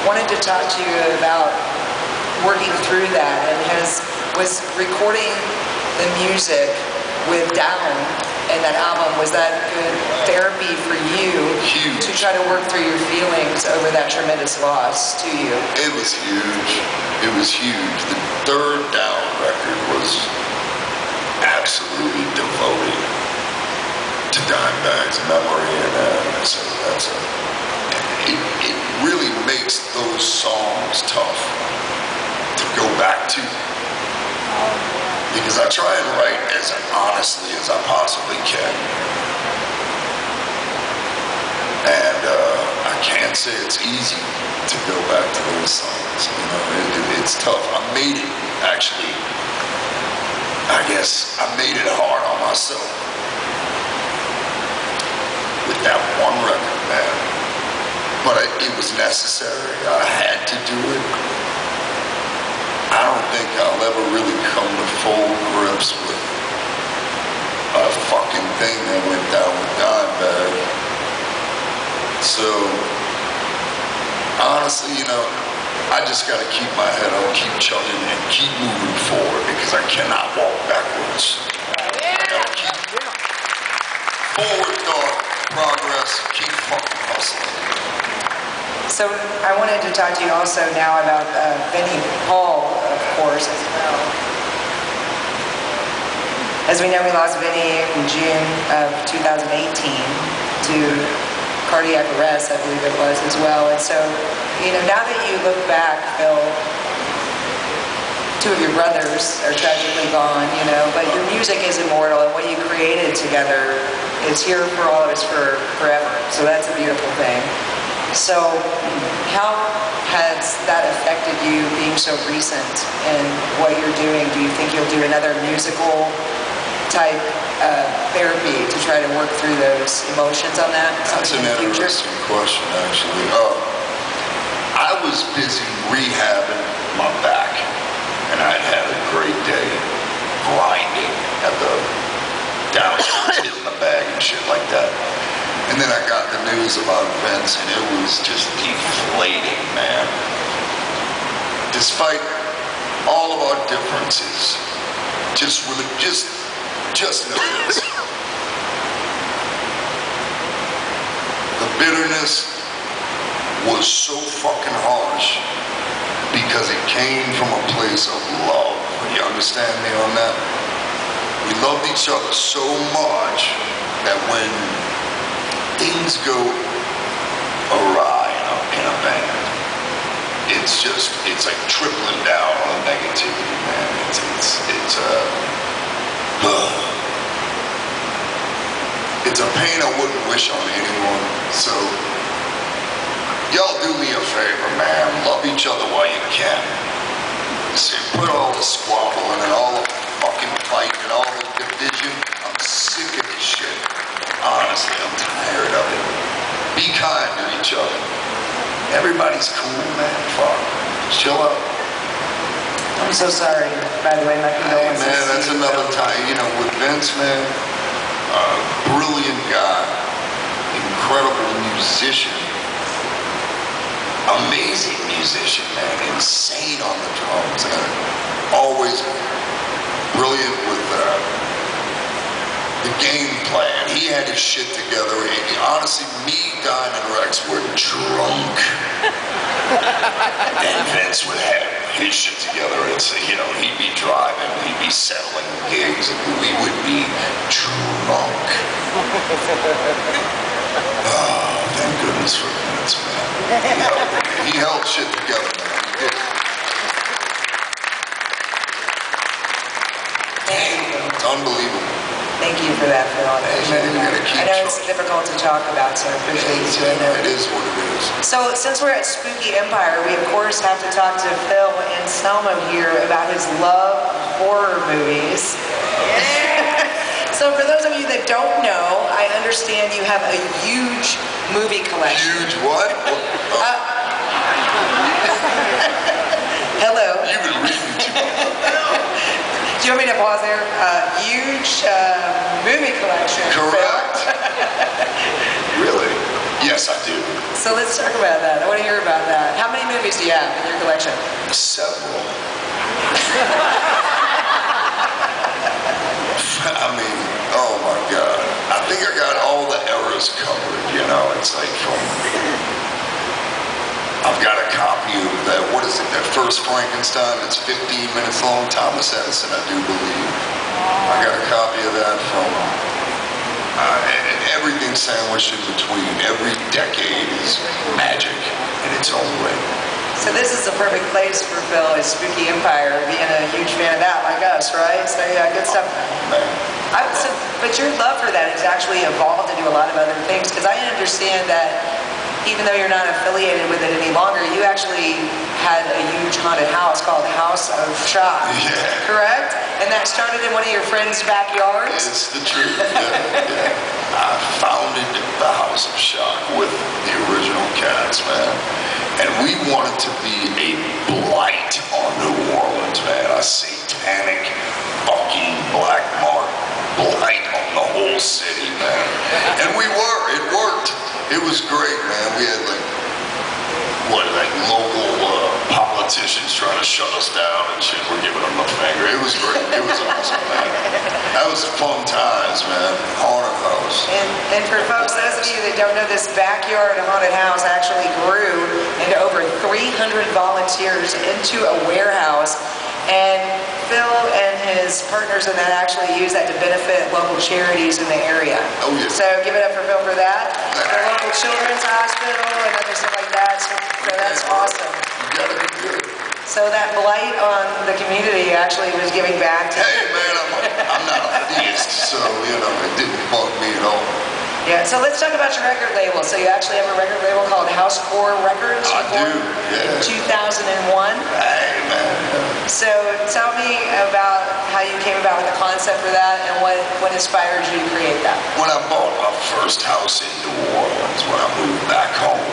wanted to talk to you about working through that, and was recording the music with Down and that album, was that good therapy for you? Huge. To try to work through your feelings over that tremendous loss to you? It was huge. It was huge. The third Down record was absolutely devoted to Dimebag's memory, and so it really makes those songs tough to go back to, because I try and write as honestly as I possibly can, and I can't say it's easy to go back to those songs. You know, it's tough. I made it, actually. I guess I made it hard on myself with that one record, man. But it was necessary. I had to do it. I don't think I'll ever really come to full grips with a fucking thing that went down with Dimebag. So, honestly, you know, I just gotta keep my head on, keep chugging, and keep moving forward, because I cannot walk backwards. I gotta keep forward thought, progress, keep fucking hustling. So I wanted to talk to you also now about Vinnie Paul, of course, as well. As we know, we lost Vinnie in June of 2018 to cardiac arrest, I believe it was, as well. And so, you know, now that you look back, Phil, two of your brothers are tragically gone, you know, but your music is immortal, and what you created together is here for all of us forever. So that's a beautiful thing. So how has that affected you, being so recent in what you're doing? Do you think you'll do another musical type therapy to try to work through those emotions on that? That's an interesting question, actually. I was busy rehabbing my back, and I'd had a great day grinding at the downstairs, hitting the bag and shit like that. And then I got the news about Vince, and it was just deflating, man. Despite all of our differences, just know this. The bitterness was so fucking harsh because it came from a place of love. You understand me on that? We loved each other so much that when things go awry in a band, it's like tripling down on the negativity, man. It's a pain I wouldn't wish on anyone. So y'all do me a favor, man. Love each other while you can. See, put all the squabbling and all the fucking fight and all the division. I'm sick of this shit. Honestly, I'm tired of it. Be kind to each other. Everybody's cool, man. Fuck. Chill out. I'm so sorry, by the way, my condolences. Hey, man, that's another time. You know, with Vince, man, brilliant guy, incredible musician, amazing musician, man, insane on the drums, and always brilliant with the game plan. He had his shit together. Honestly, me, Don, and Rex were drunk. And Vince would have his shit together. It's, you know, he'd be driving, he'd be settling gigs, and we would be drunk. Oh, thank goodness for Vince, man. He held shit together, man. He did. It's unbelievable. Thank you for that, Phil. I know it's difficult to talk about, so I appreciate you doing that. It is what it is. So, since we're at Spooky Empire, we of course have to talk to Phil Anselmo here about his love of horror movies. So, for those of you that don't know, I understand you have a huge movie collection. Huge what? Hello. You've been reading too much. Do you want me to pause there? Huge movie collection. Correct. Really? Yes, I do. So let's talk about that. I want to hear about that. How many movies movies do you have in your collection? Several. I mean, oh my God. I think I got all the eras covered, you know. It's like I've got a copy of that, what is it, that first Frankenstein that's 15 minutes long, Thomas Edison, I do believe. I got a copy of that from, and everything sandwiched in between. Every decade is magic in its own way. So this is the perfect place for Phil, is Spooky Empire, being a huge fan of that, like us, right? So yeah, good stuff. But your love for that has actually evolved to do a lot of other things, because I understand that even though you're not affiliated with it any longer, you actually had a huge haunted house called House of Shock, correct? And that started in one of your friends' backyards? It's the truth, yeah. I founded the House of Shock with the original cats, man. And we wanted to be a blight on New Orleans, man. A satanic fucking black mark blight on the whole city, man. And we were. It worked. It was great, man. We had like local politicians trying to shut us down and shit. We're giving them the finger. It was great. It was awesome, man. That was fun times, man. Haunted house. And for folks, those of you that don't know, this backyard haunted house actually grew into over 300 volunteers into a warehouse. And Phil and his partners in that actually use that to benefit local charities in the area. Oh, yeah. So give it up for Phil for that. The local children's hospital and other stuff like that. So that's awesome. You gotta be good. So that blight on the community actually was giving back to... Hey, man, I'm not a theist, so, you know, it didn't bug me at all. Yeah, so let's talk about your record label. So you actually have a record label called Housecore Records? I do, yeah. 2001? Hey, man. So tell me about how you came about with the concept for that and what inspired you to create that. When I bought my first house in New Orleans, when I moved back home,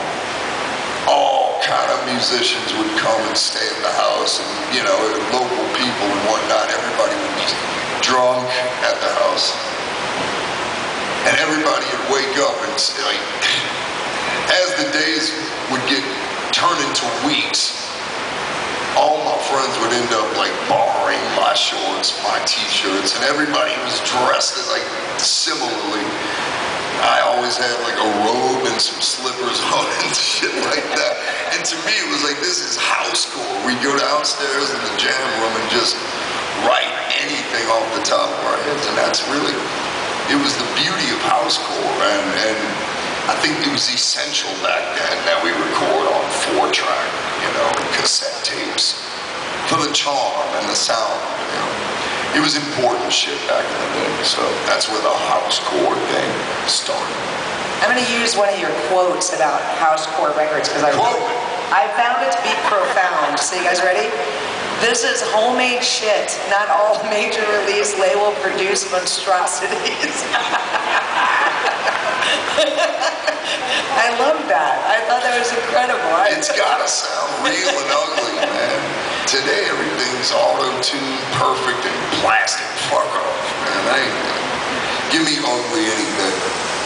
all kind of musicians would come and stay at the house, and, you know, local people and whatnot. Everybody would be drunk at the house. And everybody would wake up and say, like, as the days would get turned into weeks, all my friends would end up like borrowing my shorts, my t-shirts, and everybody was dressed like similarly. I always had like a robe and some slippers on and shit like that. And to me, it was like, this is housecore. We'd go downstairs in the jam room and just write anything off the top of our heads, and that's really... It was the beauty of housecore, and I think it was essential back then that we record on 4-track, you know, cassette tapes for the charm and the sound, you know. It was important shit back in the day, so that's where the housecore thing started. I'm going to use one of your quotes about Housecore Records because I found it to be profound. So you guys ready? This is homemade shit, not all major release label produced monstrosities. I love that. I thought that was incredible. It's gotta sound real and ugly, man. Today everything's auto-tuned, perfect, and plastic. Fuck off, man. Give me ugly anything.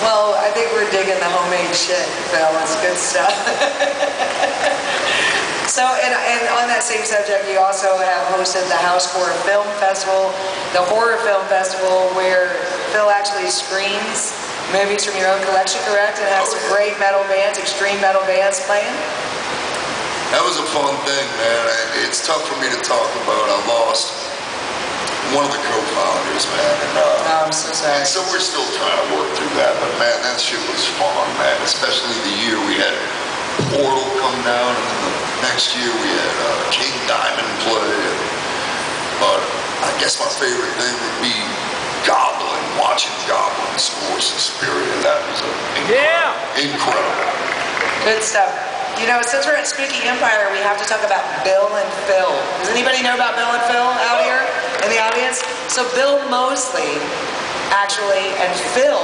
Well, I think we're digging the homemade shit, Phil. It's good stuff. So, and on that same subject, you also have hosted the Housecore Film Festival, the Horror Film Festival, where Phil actually screens movies from your own collection, correct? And has some great metal bands, extreme metal bands playing? That was a fun thing, man. It's tough for me to talk about. I lost one of the co-founders, man. And, I'm so sorry. So we're still trying to work through that, but man, that shit was fun, man. Especially the year we had Portal come down, and then the next year we had King Diamond play. But I guess my favorite thing would be Goblin, watching Goblin score Suspiria. That was incredible. Good stuff. You know, since we're at Spooky Empire, we have to talk about Bill and Phil. Does anybody know about Bill and Phil out here in the audience? So Bill Mosley, actually, and Phil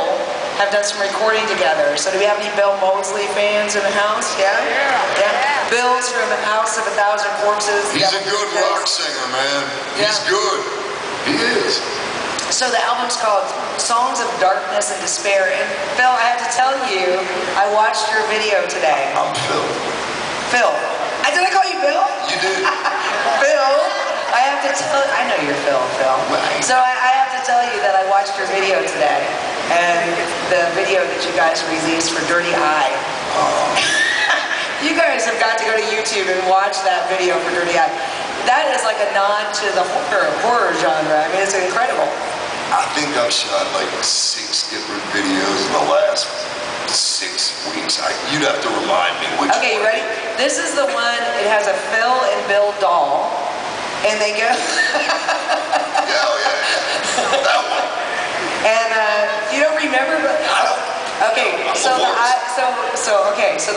have done some recording together. So do we have any Bill Mosley fans in the house? Yeah? Yeah. Bill's from the House of a Thousand Corpses. He's a good rock singer, man. He's good. He is. So the album's called Songs of Darkness and Despair. And Phil, I have to tell you, I watched your video today. I'm Phil. Phil. Did I call you Bill? You did. Phil, I have to tell, I know you're Phil. Right. So I have to tell you that I watched your video today, and the video that you guys released for Dirty Eye. You guys have got to go to YouTube and watch that video for Dirty Eye. That is like a nod to the horror genre. I mean, it's incredible. I think I've shot like 6 different videos in the last 6 weeks. You'd have to remind me which Okay, you one. ready? This is the one, it has a Phil and Bill doll, and they go... Yeah, that one. And you don't remember, but... Okay, so the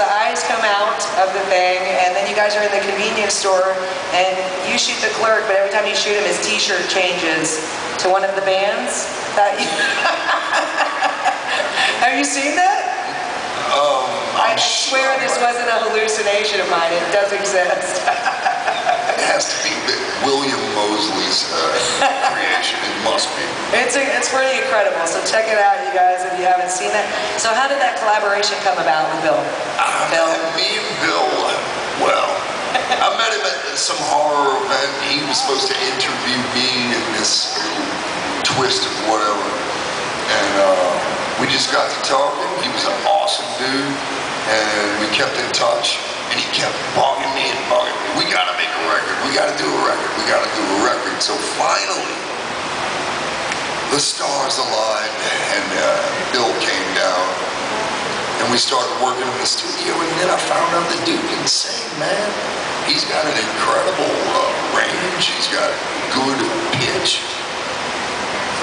eyes come out of the thing, and then you guys are in the convenience store, and you shoot the clerk, but every time you shoot him, his t-shirt changes to one of the bands. Have you seen that? I swear this wasn't a hallucination of mine. It does exist. It has to be William Mosley's creation. It must be. It's pretty incredible. So check it out, you guys, if you haven't seen that. So how did that collaboration come about with Bill? Bill? Me and Bill, well, I met him at some horror event. He was supposed to interview me in this little twist of whatever. And we just got to talking. He was an awesome dude. And we kept in touch. And he kept bugging me and bugging me. We gotta make a record. We gotta do a record. We gotta do a record. So finally, the stars aligned, and Bill came down, and we started working in the studio. And then I found out the dude can sing, man. He's got an incredible range. He's got good pitch.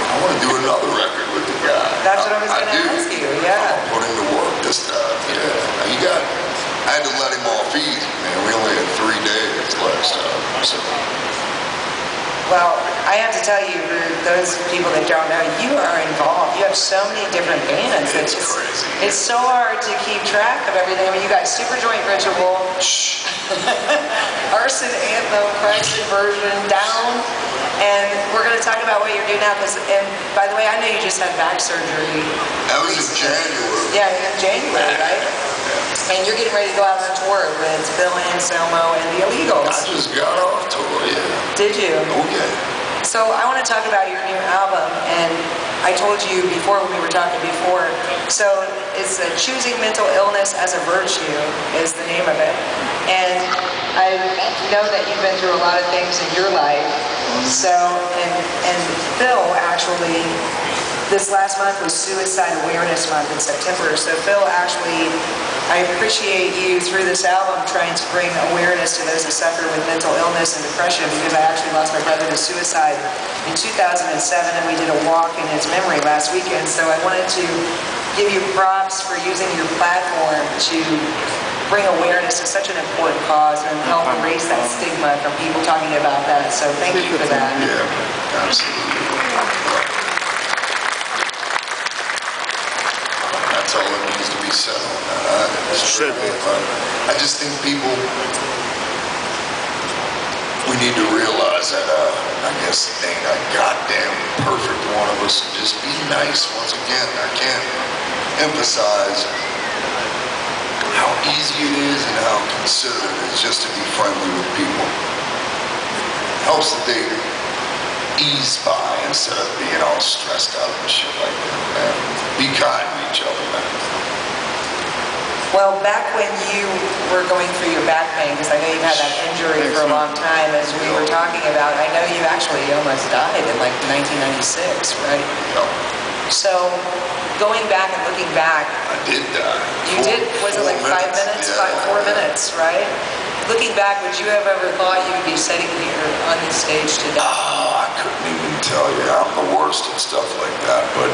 I want to do another record with the guy. That's what I was going to ask you, yeah. I'm putting to work this time, yeah. I had to let him off easy, man. We only had 3 days last time, so. Well, I have to tell you, for those people that don't know, you are involved. You have so many different bands. It's crazy. It's so hard to keep track of everything. I mean, you got Super Joint Ritual, Arson Anthem, Christ Conversion, Down, and we're going to talk about what you're doing now. And by the way, I know you just had back surgery. That was in January. Yeah, in January, right? And you're getting ready to go out on tour with Bill, Anselmo, and the Illegals. I just got off tour, yeah. Did you? Okay. So I want to talk about your new album, and I told you before when we were talking before, so it's Choosing Mental Illness as a Virtue is the name of it. And I know that you've been through a lot of things in your life. So, and Phil actually, this last month was Suicide Awareness Month in September. So Phil, actually, I appreciate you through this album trying to bring awareness to those that suffer with mental illness and depression, because I actually lost my brother to suicide in 2007, and we did a walk in his memory last weekend. So I wanted to give you props for using your platform to bring awareness to such an important cause and help erase that stigma from people talking about that. So thank you for that. Yeah, absolutely. That's all that needs to be said on that. I just think people, we need to realize that, I guess it ain't a goddamn perfect one of us. Just be nice. Once again, I can't emphasize how easy it is and how considerate it is just to be friendly with people. Helps the day ease by instead of being all stressed out and shit like that, man. Be kind to each other, man. Well, back when you were going through your back pain, because I know you've had that injury for a long time, as we were talking about, I know you actually almost died in like 1996, right? Yep. So, going back and looking back, I did die. you did, was it like 5 minutes? Yeah. 4 minutes, right? Looking back, would you have ever thought you would be sitting here on the stage today? Oh, I couldn't even tell you. I'm the worst at stuff like that. But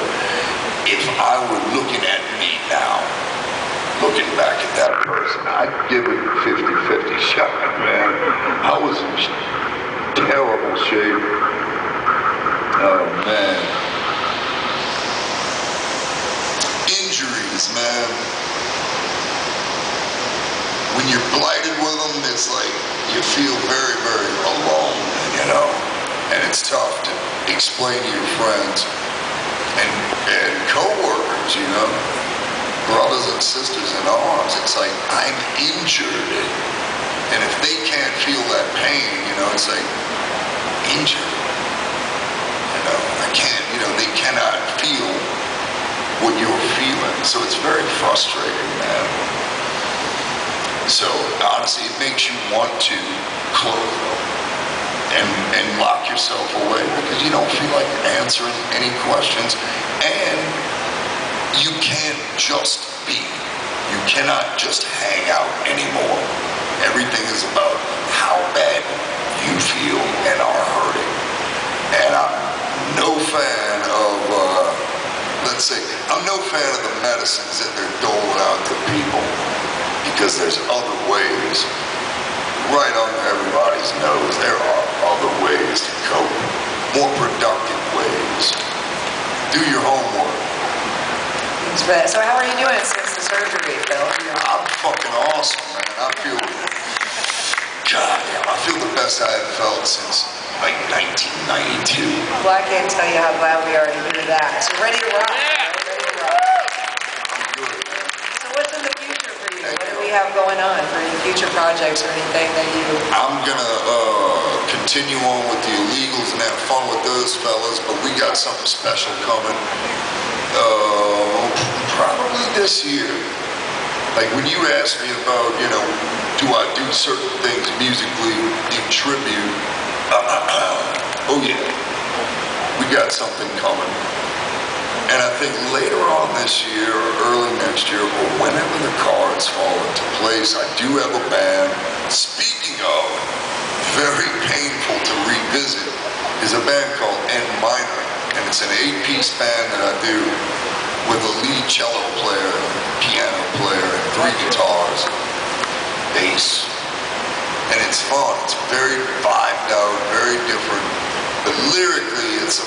if I were looking at me now, looking back at that person, I'd give it a 50-50 shot, man. I was in terrible shape. Oh, man. Injuries, man. When you're blighted with them, it's like you feel very, very alone, you know? And it's tough to explain to your friends and co-workers, you know? Brothers and sisters in arms. It's like, I'm injured. And if they feel that pain, you know, it's like injured. You know, I can't, you know, they cannot feel what you're feeling. So it's very frustrating, man. So honestly, it makes you want to close and lock yourself away because you don't feel like answering any questions, and you can't just be. You cannot just hang out anymore. Everything is about how bad you feel and are hurting. And I'm no fan of, let's say, I'm no fan of the medicines that they're doling out to people because there's other ways. Right under everybody's nose, there are other ways to cope, more productive ways. Do your homework. So how are you doing since the surgery, Phil? I'm fucking awesome, man. I feel the best I have felt since like 1992. Well, I can't tell you how glad we are to hear that. So ready to rock. Yeah. Ready to rock. I'm good, man. So what's in the future for you? What do we have going on for any future projects or anything that you... I'm gonna continue on with the illegals and have fun with those fellas, but we got something special coming. Probably this year. Like when you asked me about, you know, do I do certain things musically in tribute? Oh yeah, we got something coming. And I think later on this year or early next year or whenever the cards fall into place, I do have a band. Speaking of, very painful to revisit, is a band called N Minor. And it's an 8-piece band that I do with a lead cello player, piano player, and 3 guitars, bass. And it's fun. It's very vibed out, very different. But lyrically, it's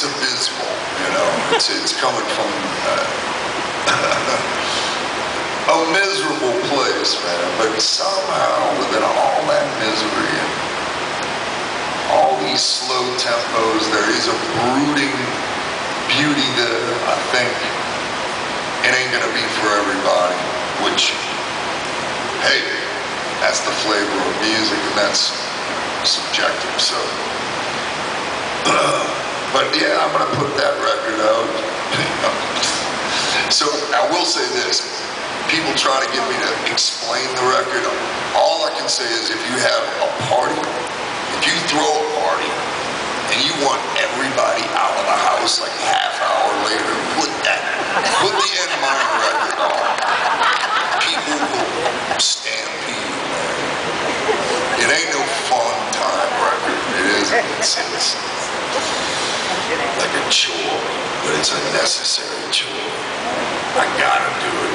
abysmal, you know. It's coming from a miserable place, man. But somehow, within all that misery and all these slow tempos, there is a brooding beauty that I think it ain't gonna be for everybody, which, hey, that's the flavor of music and that's subjective, so. But yeah, I'm gonna put that record out. So I will say this, people try to get me to explain the record. All I can say is if you have a party, if you throw a party and you want everybody out of the house like half hour later, put the N Minor record on. People will stampede, man. It ain't no fun time record. It isn't. It's like a chore, but it's a necessary chore. I gotta do it.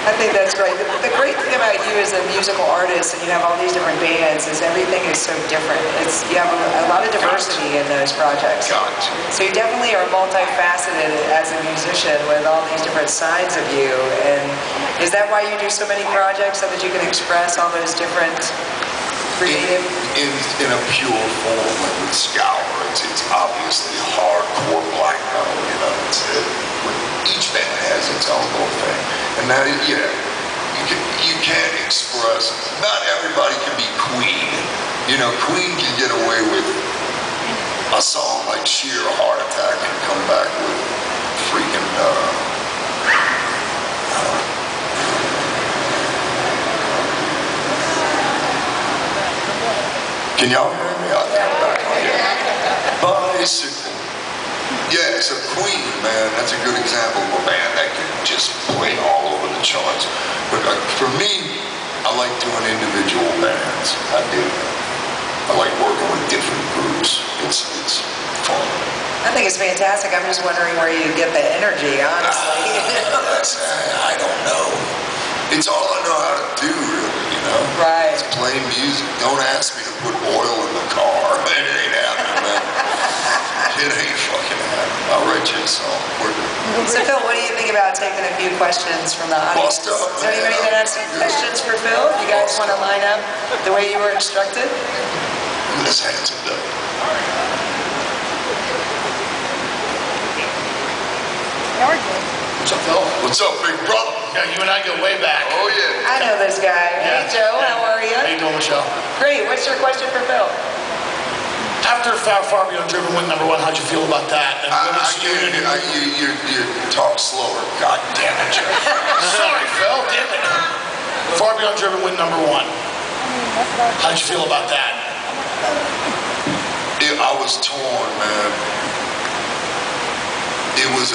I think that's great. The great thing about you as a musical artist, and you have all these different bands, is everything is so different. You have a lot of diversity in those projects. Gotcha. So you definitely are multifaceted as a musician with all these different sides of you. And is that why you do so many projects, so that you can express all those different creative? In a pure form, like with Scour, it's obviously hardcore black metal, you know. Each band has its own little thing. And that, yeah, you can't express, not everybody can be Queen. You know, Queen can get away with a song like Sheer Heart Attack and come back with freaking, can y'all hear me? I'll come back on here. Bicycle. Yeah, so Queen, man, that's a good example of a band that can just play all over the charts. But for me, I like doing individual bands. I do. I like working with different groups. It's fun. I think it's fantastic. I'm just wondering where you get the energy, honestly. I don't know. It's all I know how to do, really, you know? Right. It's play music. Don't ask me to put oil in the car. It ain't happening, man. It ain't fucking happening. I'll write you a song. We're good. So Phil, what do you think about taking a few questions from the audience? Bust up, Is there anybody that has some questions for Phil? You guys want to line up the way you were instructed? Look at this handsome dude. What's up, Phil? What's up, big brother? Yeah, you and I go way back. Oh, yeah. I know this guy. Hey Yeah. Joe, how are you? How you doing, Michelle? Great. What's your question for Phil? After Far Beyond Driven went #1, how'd you feel about that? And you talk slower. God damn it, Jeff. Sorry, Phil. Damn it. Far Beyond Driven went #1. How'd you feel about that? I was torn, man. It was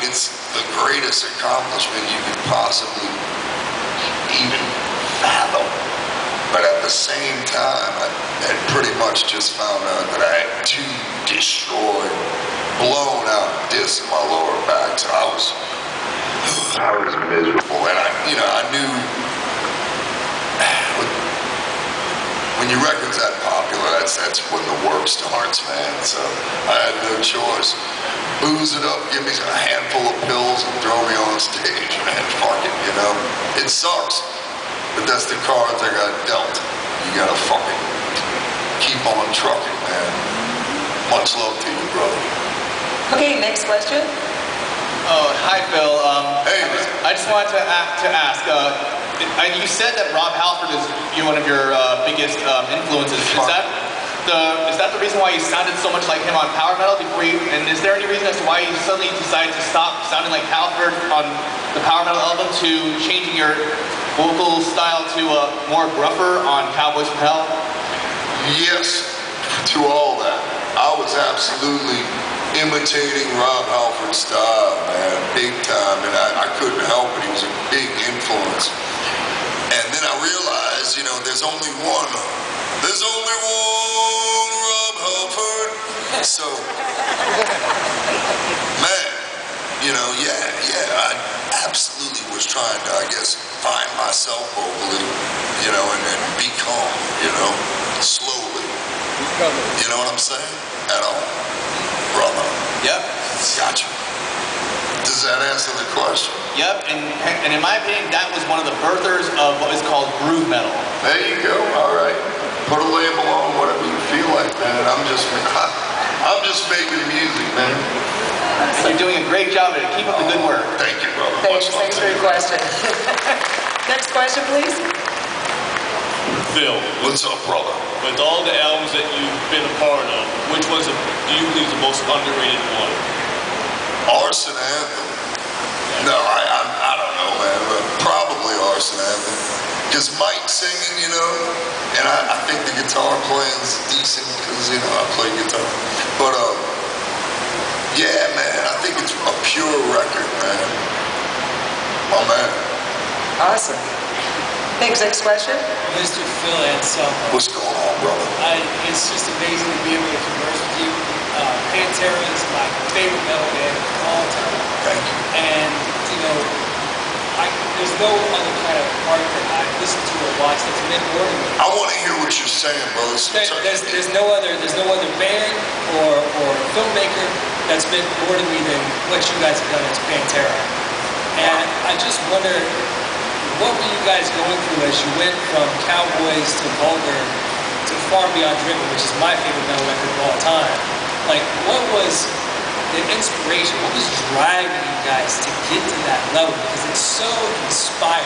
it's the greatest accomplishment you could possibly even fathom. But at the same time, I had pretty much just found out that I had 2 destroyed, blown out discs in my lower back. So I was miserable. And I knew when your record's that popular, that's when the work starts, man. So I had no choice. Booze it up, give me a handful of pills, and throw me on stage, man. Fuck it, It sucks. But that's the cards I got dealt. You gotta fucking keep on trucking, man. Much love to you, brother. Okay, next question. Oh, hi, Phil. Hey, I just wanted to ask. You said that Rob Halford is one of your biggest influences. Is that the reason why you sounded so much like him on power metal before you? And is there any reason as to why you suddenly decided to stop sounding like Halford on the power metal album to changing your vocal style to more gruffer on Cowboys from Hell? Yes, to all that. I was absolutely imitating Rob Halford's style, man, big time, and I couldn't help it. He was a big influence. And then I realized, there's only one Rob Halford. So, man, I absolutely was trying to, find myself vocally, and be calm, slowly. You know what I'm saying? At all. Brother. Yep. Gotcha. Does that answer the question? Yep, and in my opinion, that was one of the birthers of what is called groove metal. There you go. All right. Put a label on whatever you feel like, man. I'm just making music, man. And you're doing a great job at it. Keep up the good work. Thank you, brother. Thanks for your question. Next question, please. Phil, What's up, brother? with all the albums that you've been a part of, which do you believe is the most underrated one? Arson Anthem. No, I don't know, man. But probably Arson Anthem. Because Mike's singing, and I think the guitar playing's decent because, I play guitar. But, yeah, man, I think it's a pure record, man. My man. Awesome. Thanks. Next question. Mr. Phil Anselmo. What's going on, brother? It's just amazing to be able to converse with you. Pantera is my favorite metal band of all time. Thank you. And, there's no other kind of art that I listen to or watch that's meant more to me. I want to hear what you're saying, brother. There's no other band or filmmaker that's meant more to me than what you guys have done as Pantera. And I just wonder, what were you guys going through as you went from Cowboys to Vulgar to Far Beyond Driven, which is my favorite metal record of all time? Like, what was the inspiration? What was driving you guys to get to that level? Because it's so inspiring.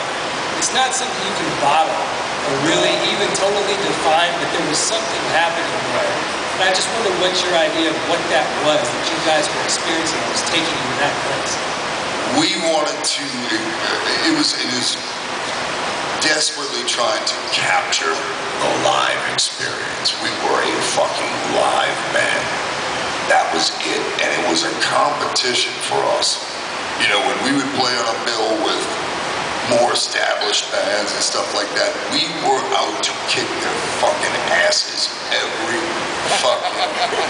It's not something you can bottle or really even totally define, but there was something happening there. And I just wonder what your idea of what that was that you guys were experiencing that was taking you to that place. We wanted to, it was desperately trying to capture the live experience. We were a fucking live band. That was it, and it was a competition for us. When we would play on a bill with more established bands and stuff like that, we were out to kick their fucking asses every fucking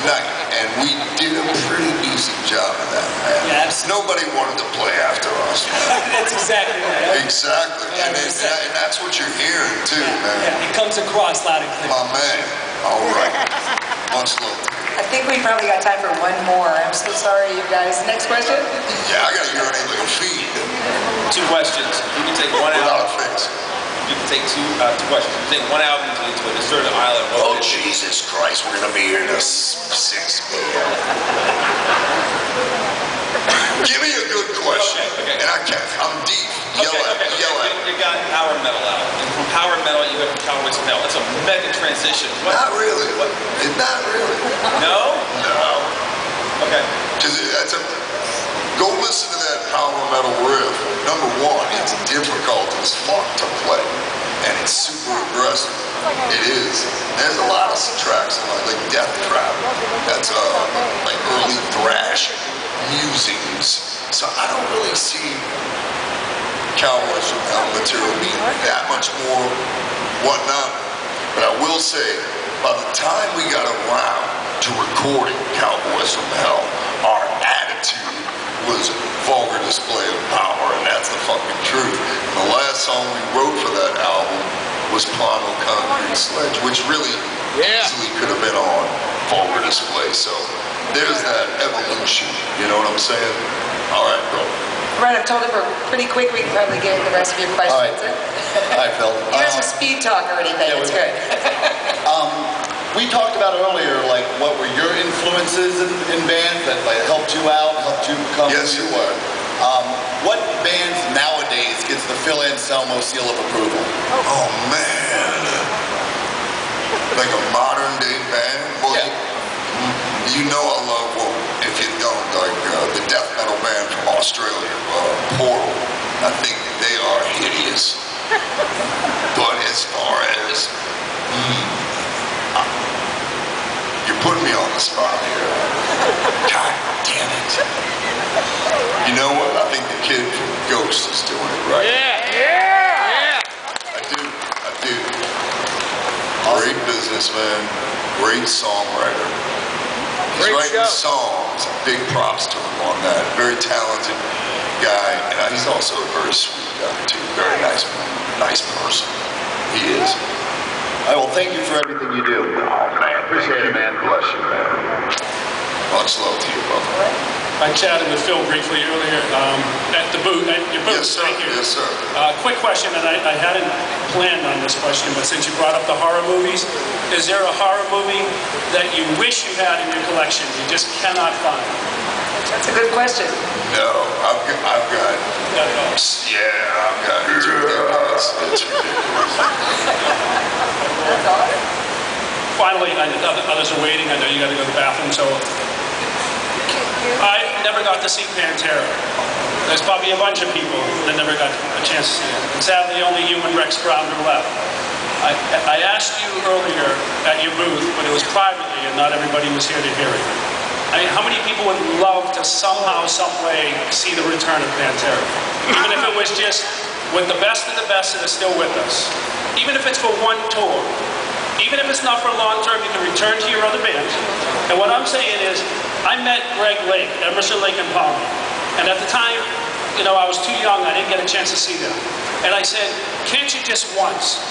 night, and we did a pretty decent job of that, man. Yeah, absolutely. Nobody wanted to play after us, man. That's exactly right. Exactly, and that's what you're hearing too, man. Yeah, it comes across loud and clear. My man. All right. Much love. I think we probably got time for one more. I'm so sorry, you guys. Next question. Yeah, I gotta urinate like a fiend. 2 questions. You can take one Without a album. face. You can take two questions. You can take one album to a deserted island. Oh, Jesus Christ, we're gonna be here to 6 p.m. Give me a good question. Okay. And I'm deep. Yell at me. You got power metal out. And from power metal, you went to Cowboys from Hell. That's a mega transition. What? Not really. What? It's not really. No? No. Okay. Because go listen to that power metal riff. Number one, it's difficult as fuck to play. And it's super aggressive. It is. There's a lot of tracks like Death Trap. That's like early thrash musings. So I don't really see Cowboys from Hell material being that much more whatnot. But I will say, by the time we got around to recording Cowboys from Hell, our attitude was vulgar display of power, and that's the fucking truth. And the last song we wrote for that album was Pono Concrete Sledge, which really easily could have been on vulgar display. So there's that evolution, you know what I'm saying? All right, bro. Right, I've told it we're pretty quick. We can probably get the rest of your questions in. Hi, Phil. You guys have speed talk or anything, Yeah, it's good. We talked about earlier, like, what were your influences in bands that like helped you out, helped you become Yes, who you sir. were? What bands nowadays gets the Phil Anselmo seal of approval? Oh, man. Like a modern day band? Well, Yeah. you know I love, well, if you don't, like the death metal band from Australia, Portal. I think they are hideous. But as far as, you're putting me on the spot here. God damn it. You know what? I think the kid from Ghost is doing it right. I do. Great businessman, great songwriter. He's writing songs. Big props to him on that. Very talented guy, and he's also a very sweet guy too. Very nice person. He is. I will thank you for everything you do. Oh man, appreciate it, man. Bless you, man. Much love to you, brother. I chatted with Phil briefly earlier at the booth, at your booth. Yes, sir. Right here. Yes, sir. Quick question, and I hadn't planned on this question, but since you brought up the horror movies, is there a horror movie that you wish you had in your collection you just cannot find? That's a good question. No, I've got. Yeah, I've got. It's ridiculous. It's ridiculous. Finally, others are waiting. I know you got to go to the bathroom, so I never got to see Pantera. There's probably a bunch of people that never got a chance to see it. And sadly, only you and Rex Brown are left. I asked you earlier at your booth, but it was privately, and not everybody was here to hear it. How many people would love to somehow, some way, see the return of Pantera? Even if it was just with the best of the best that are still with us. Even if it's for one tour. Even if it's not for long term, you can return to your other bands. And what I'm saying is, I met Greg Lake, Emerson, Lake and Palmer. And at the time, you know, I was too young, I didn't get a chance to see them. And I said, can't you just once,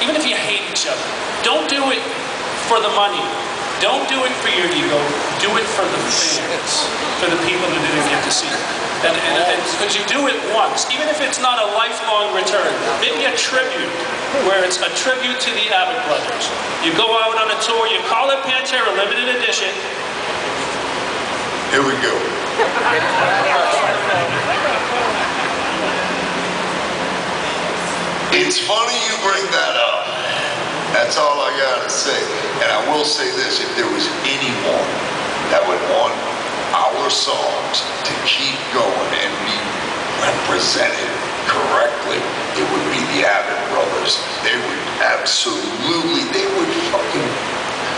even if you hate each other, don't do it for the money. Don't do it for your ego. Do it for the fans, for the people who didn't get to see it. And because you do it once, even if it's not a lifelong return, maybe a tribute, where it's a tribute to the Abbott brothers. You go out on a tour, you call it Pantera Limited Edition. Here we go. It's funny you bring that up. That's all I gotta say. And I will say this, if there was anyone that would want our songs to keep going and be represented correctly, it would be the Abbott brothers. They would absolutely, they would fucking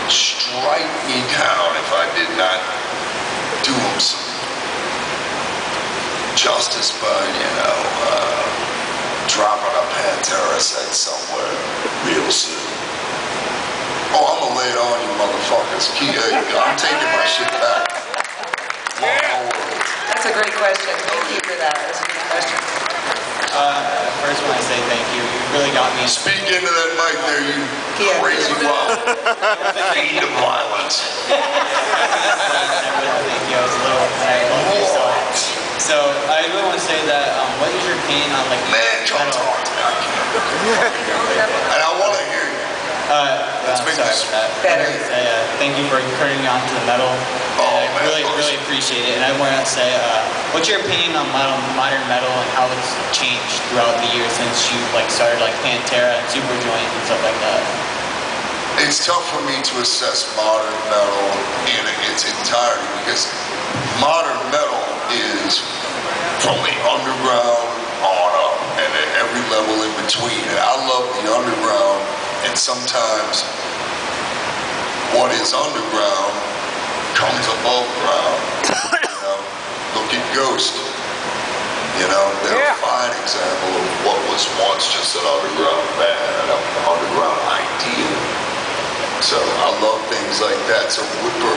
strike me down if I did not do them some justice by, dropping a Pantera set somewhere real soon. Oh, I'm gonna lay it on you motherfuckers. I'm taking my shit back. That's a great question. Thank you for that. That's a good question. First, when I say thank you, you really got me. Speak into that mic there, you crazy wild fiend of violence. I really thank you. I was a little excited. So I really want to say that what is your opinion on like man, come talk to me. And I want to hear you. Let's make this better. Thank you for turning me on to the metal. Oh man, really appreciate it. And I want to say, what's your opinion on modern metal and how it's changed throughout the years since you like started like Pantera and Superjoint and stuff like that? It's tough for me to assess modern metal in its entirety because modern metal is from the underground on up and at every level in between. And I love the underground, and sometimes what is underground comes above ground. You know, look at Ghost. You know, they're a fine example of what was once just an underground band, an underground idea. So I love things like that. So for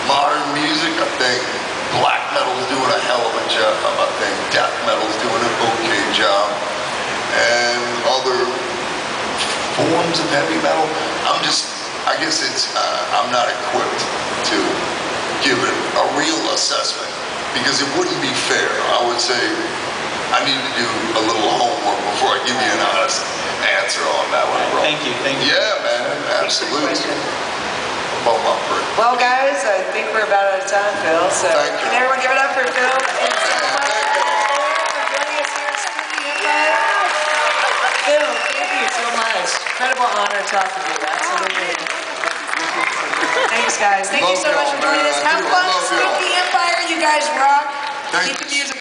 modern music, I think black metal's doing a hell of a job. I think death metal's doing an okay job. And other forms of heavy metal, I guess I'm not equipped to give it a real assessment because it wouldn't be fair. I would say I need to do a little homework before I give you an honest answer on that one, bro. Thank you. Yeah, man, absolutely. Above my breath. Well, guys, I think we're about out of time, Phil. So can everyone give it up for Phil and Anselmo for joining us here at Spooky Empire? Phil, thank you so much. Incredible honor talking to you. Absolutely. Thanks, guys. Thank you so much for joining us. Have fun at Spooky Empire. You guys rock. Keep the music